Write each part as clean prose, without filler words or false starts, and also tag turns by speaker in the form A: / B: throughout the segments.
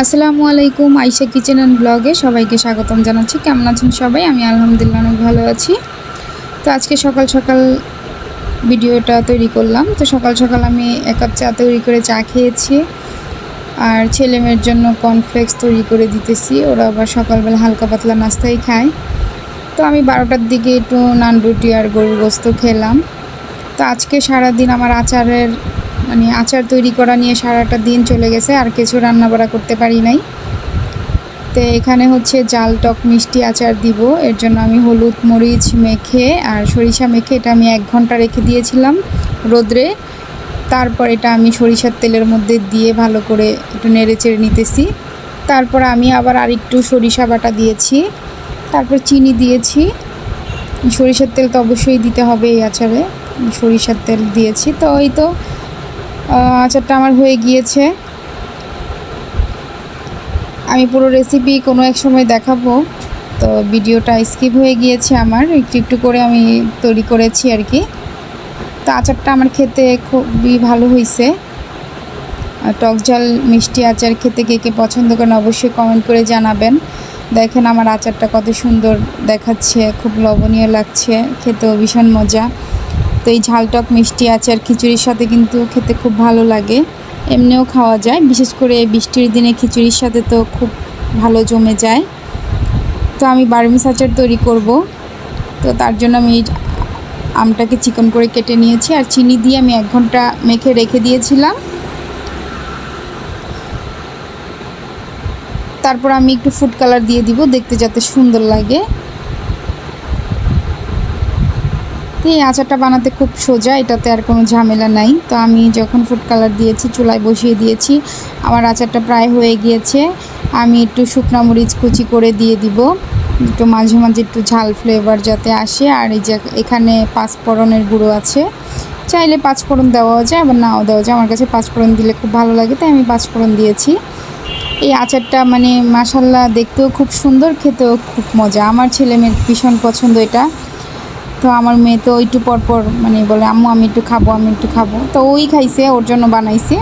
A: আসসালামু আলাইকুম, Ayesha kitchen and ব্লগে সবাইকে স্বাগতম জানাচ্ছি। কেমন আছেন সবাই? আমি আলহামদুলিল্লাহ অনেক ভালো আছি। তো আজকে সকাল সকাল ভিডিওটা তৈরি করলাম। তো সকাল সকাল আমি 1 কাপ চা তৈরি করে চা খেয়েছি, আর ছেলেমেয়ের জন্য কর্নফ্লেক্স তৈরি করে দিতেছি। ওরা আবার সকালবেলা হালকা পাতলা নাস্তাই খায়। তো আমি 12টার দিকে একটু নান রুটি আর গরুর গোস্ত খেলাম। তো আজকে সারাদিন আমার আচার তৈরি করা নিয়ে সারাটা দিন চলে গেছে, আর কিছু রান্নাবাড়া করতে পারি নাই। তো এখানে হচ্ছে জাল টক মিষ্টি আচার দিব। এর জন্য আমি হলুদ মরিচ মেখে আর সরিষা মেখে এটা আমি 1 ঘন্টা রেখে দিয়েছিলাম রোদ্রে। তারপর এটা আমি সরিষার তেলের মধ্যে দিয়ে ভালো করে একটু নেড়ে চেড়ে নিতেছি। তারপর আমি আবার আরেকটু সরিষা বাটা দিয়েছি, তারপর চিনি দিয়েছি। সরিষার তেল তো অবশ্যই দিতে হবে এই আচারে, সরিষার তেল দিয়েছি। তো এই তো আচারটা আমার হয়ে গিয়েছে। আমি পুরো রেসিপি কোনো এক সময় দেখাবো, তো ভিডিওটা স্কিপ হয়ে গিয়েছে আমার, একটু একটু করে আমি তৈরি করেছি আর কি। তো আচারটা আমার খেতে খুবই ভালো হয়েছে। টক ঝাল মিষ্টি আচার খেতে কে কে পছন্দ করেন অবশ্যই কমেন্ট করে জানাবেন। দেখেন আমার আচারটা কত সুন্দর দেখাচ্ছে, খুব লবণীয় লাগছে, খেতেও ভীষণ মজা। তো এই ঝাল টক মিষ্টি আচার খিচুড়ির সাথে কিন্তু খেতে খুব ভালো লাগে, এমনিও খাওয়া যায়। বিশেষ করে এই বৃষ্টির দিনে খিচুড়ির সাথে তো খুব ভালো জমে যায়। তো আমি বারমিস আচার তৈরি করব, তো তার জন্য আমি আমটাকে চিকন করে কেটে নিয়েছি, আর চিনি দিয়ে আমি 1 ঘন্টা মেখে রেখে দিয়েছিলাম। তারপর আমি একটু ফুড কালার দিয়ে দিব, দেখতে যাতে সুন্দর লাগে। তো এই আচারটা বানাতে খুব সোজা, এটাতে আর কোনো ঝামেলা নাই। তো আমি যখন ফুড কালার দিয়েছি চুলায় বসিয়ে দিয়েছি, আমার আচারটা প্রায় হয়ে গিয়েছে। আমি একটু শুকনো মরিচ কুচি করে দিয়ে দিব, একটু মাঝে মাঝে একটু ঝাল ফ্লেভার যাতে আসে। আর এই যে এখানে 5 ফোড়নের গুঁড়ো আছে, চাইলে 5 ফোড়ন দেওয়া যায়, আবার নাও দেওয়া যায়। আমার কাছে 5 ফোড়ন দিলে খুব ভালো লাগে, তাই আমি 5 ফোড়ন দিয়েছি। এই আচারটা মাশাল্লাহ দেখতেও খুব সুন্দর, খেতেও খুব মজা। আমার ছেলে মেয়ের ভীষণ পছন্দ এটা। তো আমার মেয়ে তো একটু পরপর বলে আম্মু আমি একটু খাবো, আমি একটু খাবো। তো ওই খাইছে, ওর জন্য বানাইছে।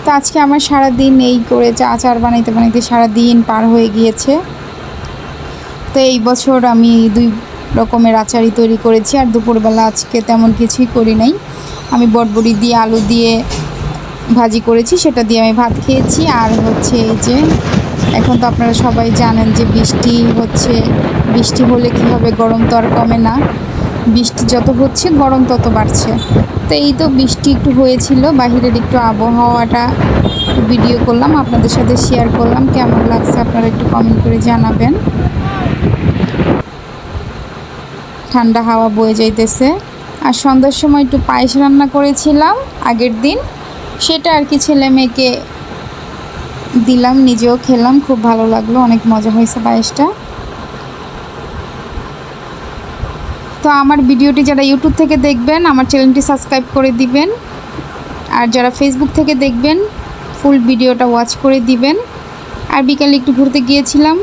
A: তো আজকে আমার সারাদিন এই করে আচার বানাইতে বানাইতে সারাদিন পার হয়ে গিয়েছে। তো এই বছর আমি 2 রকমের আচারই তৈরি করেছি, আর দুপুরবেলা আজকে তেমন কিছুই করি নাই। আমি বটবড়ি দিয়ে আলু দিয়ে ভাজি করেছি, সেটা দিয়ে আমি ভাত খেয়েছি। আর হচ্ছে এই যে এখন তো আপনারা সবাই জানেন যে বৃষ্টি হলে কী হবে, গরম তো আর কমে না। বৃষ্টি যত হচ্ছে গরম তত বাড়ছে। তো এই তো বৃষ্টি একটু হয়েছিল, বাহিরের একটু আবহাওয়াটা ভিডিও করলাম, আপনাদের সাথে শেয়ার করলাম। কেমন লাগছে আপনারা একটু কমেন্ট করে জানাবেন। ঠান্ডা হাওয়া বয়ে যাইতেছে। আর সন্ধ্যার সময় একটু পায়েস রান্না করেছিলাম আগের দিন, সেটা আর কি ছেলে মেয়েকে দিলাম, নিজেও খেলাম, খুব ভালো লাগলো, অনেক মজা হয়েছে পায়েসটা। তো আমার ভিডিওটি যারা ইউটিউব থেকে দেখবেন আমার চ্যানেলটি সাবস্ক্রাইব করে দিবেন, আর যারা ফেসবুক থেকে দেখবেন ফুল ভিডিওটা ওয়াচ করে দিবেন। আর বিকালে একটু ঘুরতে গিয়েছিলাম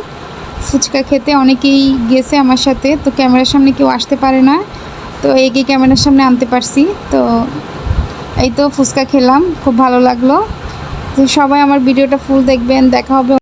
A: ফুচকা খেতে, অনেকেই গেছে আমার সাথে। তো ক্যামেরার সামনে কেউ আসতে পারে না, তো একে ক্যামেরার সামনে আনতে পারছি। তো এই তো ফুচকা খেলাম, খুব ভালো লাগলো। তো সবাই আমার ভিডিওটা ফুল দেখবেন। দেখা হবে